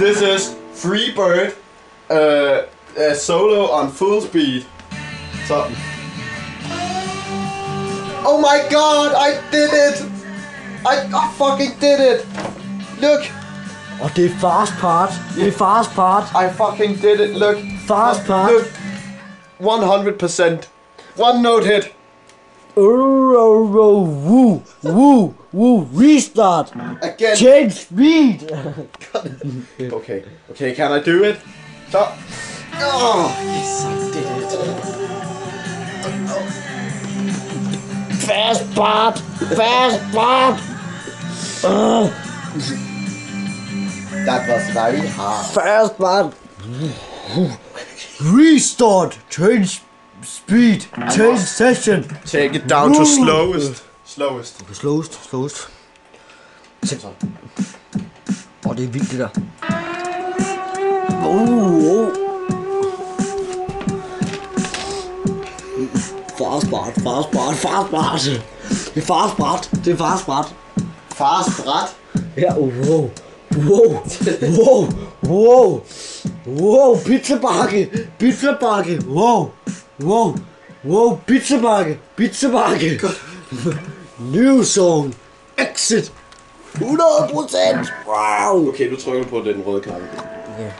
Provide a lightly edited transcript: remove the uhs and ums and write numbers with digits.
This is Freebird solo on full speed. Så. Oh my god, I did it! I fucking did it! Look! Og det er fast part. Det er fast part. I fucking did it, look! Fast part. Look! 100%. One note hit. Woo, restart. Again. Change speed. Okay, can I do it? So. Oh, yes, I did it. Fast part. That was very hard. Fast part. Restart. Change speed. Change session. Take it down to slowest. Slowest. Slowest. Det er vildt det der. Fast part. Det er fast part. Fast bræt. Ja, wow, pizzabakke, wow, pizzabakke, new song, exit, 100%, wow. Okay, du trykker på den røde knap. Ja.